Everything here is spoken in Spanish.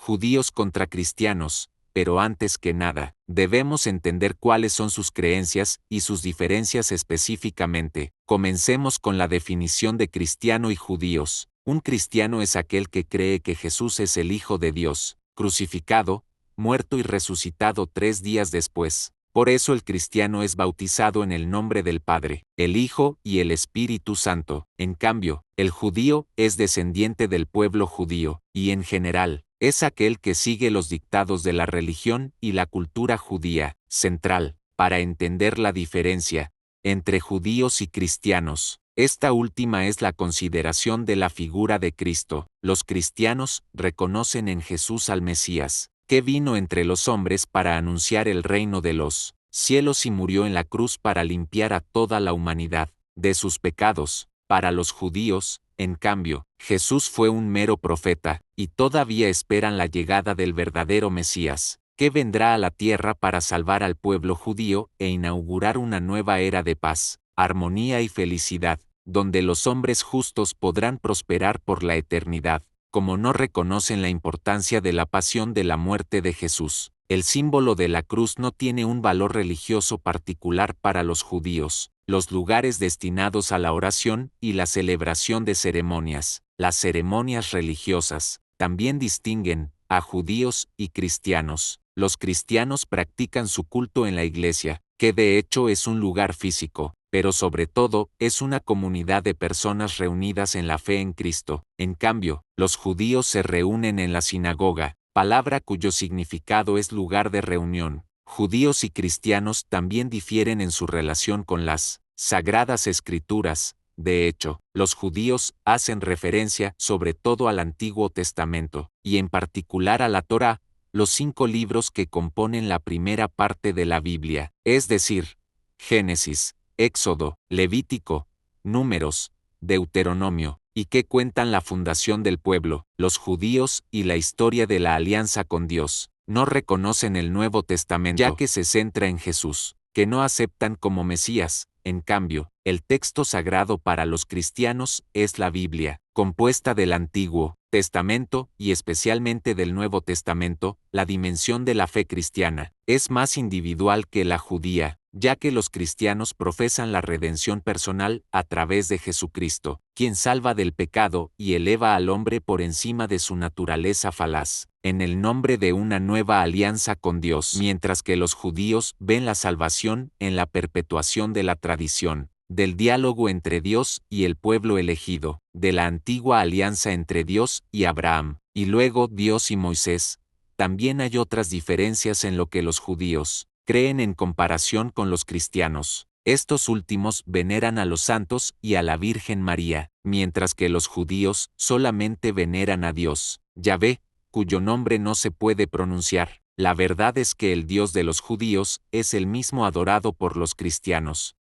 judíos contra cristianos, pero antes que nada, debemos entender cuáles son sus creencias y sus diferencias específicamente. Comencemos con la definición de cristiano y judíos. Un cristiano es aquel que cree que Jesús es el Hijo de Dios, crucificado, muerto y resucitado 3 días después. Por eso el cristiano es bautizado en el nombre del Padre, el Hijo y el Espíritu Santo. En cambio, el judío es descendiente del pueblo judío, y en general, es aquel que sigue los dictados de la religión y la cultura judía, central, para entender la diferencia entre judíos y cristianos. Esta última es la consideración de la figura de Cristo. Los cristianos reconocen en Jesús al Mesías, que vino entre los hombres para anunciar el reino de los cielos y murió en la cruz para limpiar a toda la humanidad de sus pecados. Para los judíos, en cambio, Jesús fue un mero profeta, y todavía esperan la llegada del verdadero Mesías, que vendrá a la tierra para salvar al pueblo judío e inaugurar una nueva era de paz, armonía y felicidad, donde los hombres justos podrán prosperar por la eternidad. Como no reconocen la importancia de la pasión de la muerte de Jesús, el símbolo de la cruz no tiene un valor religioso particular para los judíos. Los lugares destinados a la oración y la celebración de ceremonias, las ceremonias religiosas, también distinguen a judíos y cristianos. Los cristianos practican su culto en la iglesia, que de hecho es un lugar físico, pero sobre todo es una comunidad de personas reunidas en la fe en Cristo. En cambio, los judíos se reúnen en la sinagoga, palabra cuyo significado es lugar de reunión. Judíos y cristianos también difieren en su relación con las Sagradas Escrituras. De hecho, los judíos hacen referencia sobre todo al Antiguo Testamento, y en particular a la Torá, los 5 libros que componen la primera parte de la Biblia, es decir, Génesis, Éxodo, Levítico, Números, Deuteronomio, y que cuentan la fundación del pueblo, los judíos y la historia de la alianza con Dios. No reconocen el Nuevo Testamento, ya que se centra en Jesús, que no aceptan como Mesías. En cambio, el texto sagrado para los cristianos es la Biblia, compuesta del Antiguo Testamento y especialmente del Nuevo Testamento. La dimensión de la fe cristiana es más individual que la judía, ya que los cristianos profesan la redención personal a través de Jesucristo, quien salva del pecado y eleva al hombre por encima de su naturaleza falaz, en el nombre de una nueva alianza con Dios, mientras que los judíos ven la salvación en la perpetuación de la tradición, del diálogo entre Dios y el pueblo elegido, de la antigua alianza entre Dios y Abraham, y luego Dios y Moisés. También hay otras diferencias en lo que los judíos creen en comparación con los cristianos. Estos últimos veneran a los santos y a la Virgen María, mientras que los judíos solamente veneran a Dios, Yahvé, cuyo nombre no se puede pronunciar. La verdad es que el Dios de los judíos es el mismo adorado por los cristianos.